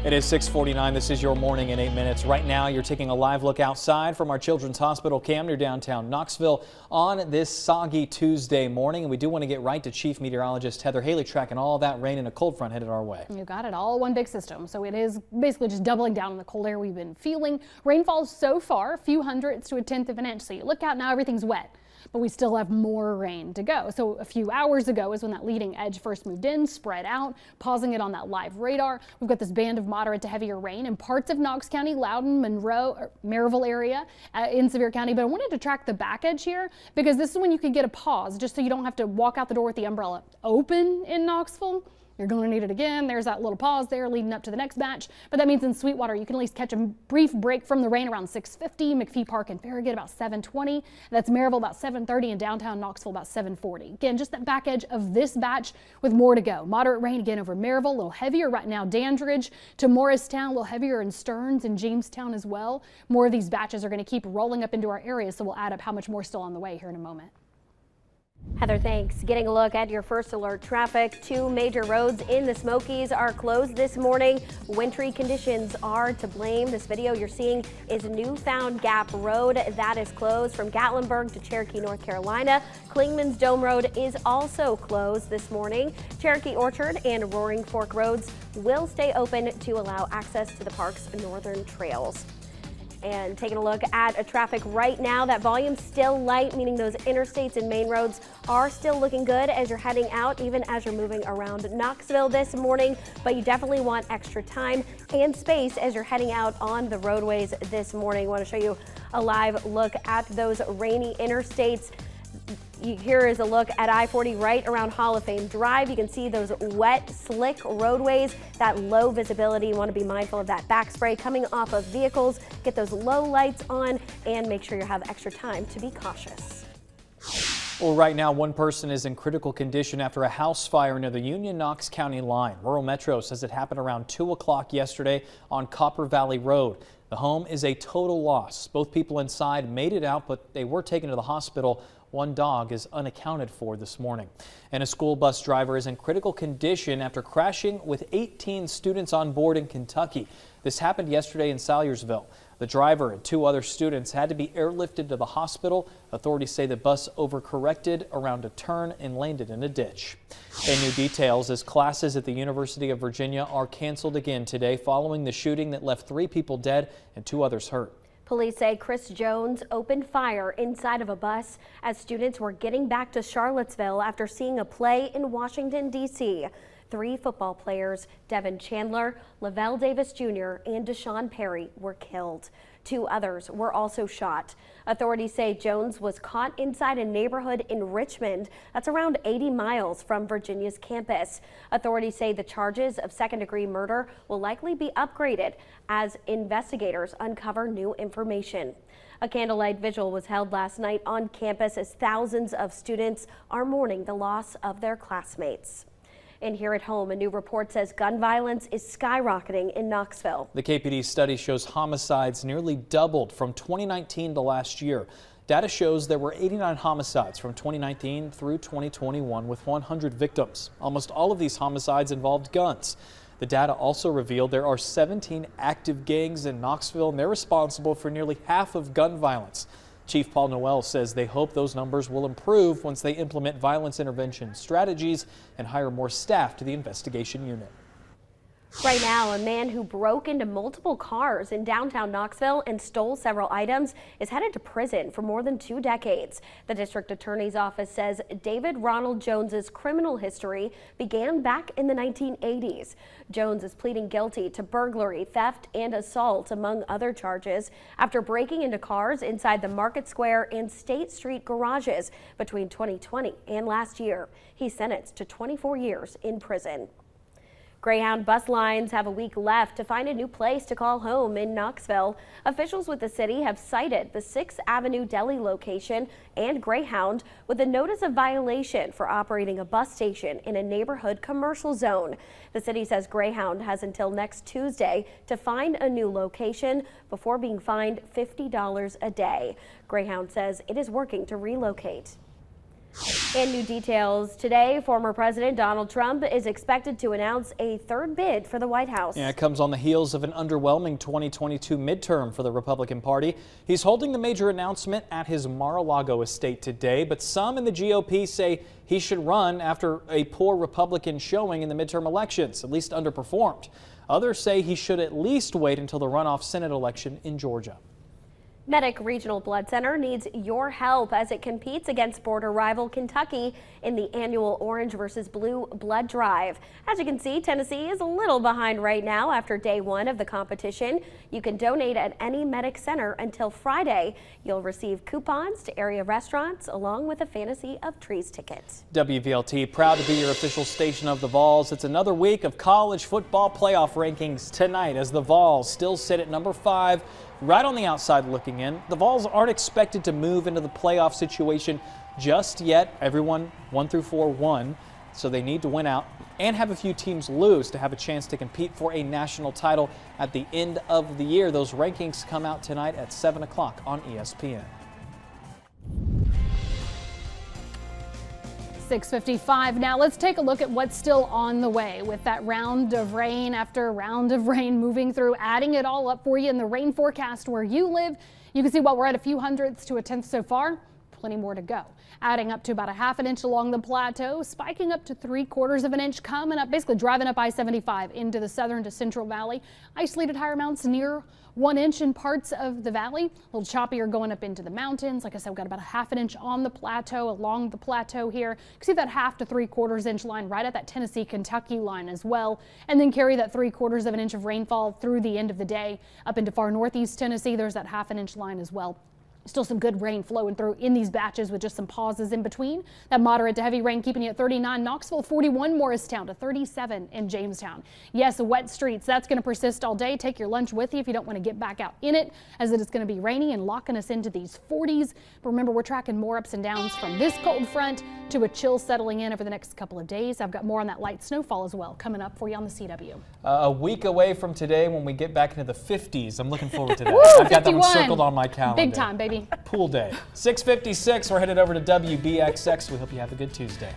It is 6:49. This is your morning in 8 minutes. Right now, you're taking a live look outside from our Children's Hospital cam near downtown Knoxville on this soggy Tuesday morning. And we do want to get right to Chief Meteorologist Heather Haley tracking all that rain and a cold front headed our way. You got it, all one big system. So it is basically just doubling down on the cold air we've been feeling. Rainfall so far, a few hundredths to a tenth of an inch. So you look out now, everything's wet. But we still have more rain to go. So a few hours ago is when that leading edge first moved in, spread out, pausing it on that live radar. We've got this band of moderate to heavier rain in parts of Knox County, Loudoun, Monroe, Maryville area in Sevier County. But I wanted to track the back edge here because this is when you can get a pause, just so you don't have to walk out the door with the umbrella open in Knoxville. You're going to need it again. There's that little pause there leading up to the next batch. But that means in Sweetwater, you can at least catch a brief break from the rain around 6:50. McPhee Park and Farragut about 7:20. That's Maryville about 7:30 and downtown Knoxville about 7:40. Again, just that back edge of this batch with more to go. Moderate rain again over Maryville, a little heavier right now. Dandridge to Morristown, a little heavier in Stearns and Jamestown as well. More of these batches are going to keep rolling up into our area, so we'll add up how much more still on the way here in a moment. Heather, thanks. Getting a look at your first alert traffic. Two major roads in the Smokies are closed this morning. Wintry conditions are to blame. This video you're seeing is Newfound Gap Road. That is closed from Gatlinburg to Cherokee, North Carolina. Clingman's Dome Road is also closed this morning. Cherokee Orchard and Roaring Fork roads will stay open to allow access to the park's northern trails. And taking a look at traffic right now, that volume's still light, meaning those interstates and main roads are still looking good as you're heading out, even as you're moving around Knoxville this morning. But you definitely want extra time and space as you're heading out on the roadways this morning. I want to show you a live look at those rainy interstates. Here is a look at I-40 right around Hall of Fame Drive. You can see those wet, slick roadways, that low visibility. You want to be mindful of that back spray coming off of vehicles. Get those low lights on and make sure you have extra time to be cautious. Well, right now, one person is in critical condition after a house fire near the Union-Knox County line. Rural Metro says it happened around 2 o'clock yesterday on Copper Valley Road. The home is a total loss. Both people inside made it out, but they were taken to the hospital. One dog is unaccounted for this morning. And a school bus driver is in critical condition after crashing with 18 students on board in Kentucky. This happened yesterday in Salyersville. The driver and 2 other students had to be airlifted to the hospital. Authorities say the bus overcorrected around a turn and landed in a ditch. And new details as classes at the University of Virginia are canceled again today following the shooting that left 3 people dead and 2 others hurt. Police say Chris Jones opened fire inside of a bus as students were getting back to Charlottesville after seeing a play in Washington, D.C. 3 football players, Devin Chandler, Lavelle Davis Jr., and Deshaun Perry, were killed. 2 others were also shot. Authorities say Jones was caught inside a neighborhood in Richmond. That's around 80 miles from Virginia's campus. Authorities say the charges of second-degree murder will likely be upgraded as investigators uncover new information. A candlelight vigil was held last night on campus as thousands of students are mourning the loss of their classmates. And here at home, a new report says gun violence is skyrocketing in Knoxville. The KPD study shows homicides nearly doubled from 2019 to last year. Data shows there were 89 homicides from 2019 through 2021 with 100 victims. Almost all of these homicides involved guns. The data also revealed there are 17 active gangs in Knoxville, and they're responsible for nearly half of gun violence. Chief Paul Noel says they hope those numbers will improve once they implement violence intervention strategies and hire more staff to the investigation unit. Right now, a man who broke into multiple cars in downtown Knoxville and stole several items is headed to prison for more than 2 decades. The district attorney's office says David Ronald Jones's criminal history began back in the 1980s. Jones is pleading guilty to burglary, theft, and assault, among other charges, after breaking into cars inside the Market Square and State Street garages between 2020 and last year. He's sentenced to 24 years in prison. Greyhound bus lines have a week left to find a new place to call home in Knoxville. Officials with the city have cited the 6th Avenue Deli location and Greyhound with a notice of violation for operating a bus station in a neighborhood commercial zone. The city says Greyhound has until next Tuesday to find a new location before being fined $50 a day. Greyhound says it is working to relocate. And new details today, former President Donald Trump is expected to announce a third bid for the White House. Yeah, it comes on the heels of an underwhelming 2022 midterm for the Republican Party. He's holding the major announcement at his Mar-a-Lago estate today, but some in the GOP say he should run after a poor Republican showing in the midterm elections, at least underperformed. Others say he should at least wait until the runoff Senate election in Georgia. Medic Regional Blood Center needs your help as it competes against border rival Kentucky in the annual Orange versus Blue Blood Drive. As you can see, Tennessee is a little behind right now after day one of the competition. You can donate at any Medic Center until Friday. You'll receive coupons to area restaurants along with a Fantasy of Trees ticket. WVLT proud to be your official station of the Vols. It's another week of college football playoff rankings tonight as the Vols still sit at number 5. Right on the outside looking in. The Vols aren't expected to move into the playoff situation just yet. Everyone 1 through 4 won, so they need to win out and have a few teams lose to have a chance to compete for a national title at the end of the year. Those rankings come out tonight at 7 o'clock on ESPN. 6:55 now. Let's take a look at what's still on the way with that round of rain after round of rain moving through, adding it all up for you in the rain forecast where you live. You can see while we're at a few hundredths to a tenth so far, plenty more to go. Adding up to about a half an inch along the plateau, spiking up to 3/4 of an inch, coming up, basically driving up I-75 into the southern to central valley. Isolated higher amounts near 1 inch in parts of the valley. A little choppier going up into the mountains. Like I said, we've got about a half an inch on the plateau, along the plateau here. You can see that 1/2 to 3/4 inch line right at that Tennessee-Kentucky line as well. And then carry that 3/4 of an inch of rainfall through the end of the day. Up into far northeast Tennessee, there's that half an inch line as well. Still some good rain flowing through in these batches with just some pauses in between. That moderate to heavy rain keeping you at 39 Knoxville, 41 Morristown to 37 in Jamestown. Yes, wet streets. That's going to persist all day. Take your lunch with you if you don't want to get back out in it, as it is going to be rainy and locking us into these 40s. But remember, we're tracking more ups and downs from this cold front to a chill settling in over the next couple of days. I've got more on that light snowfall as well coming up for you on the CW. A week away from today when we get back into the 50s. I'm looking forward to that. Woo, I've got that one 51. circled on my calendar. Big time, baby. Pool day. 6:56. We're headed over to WBXX. We hope you have a good Tuesday.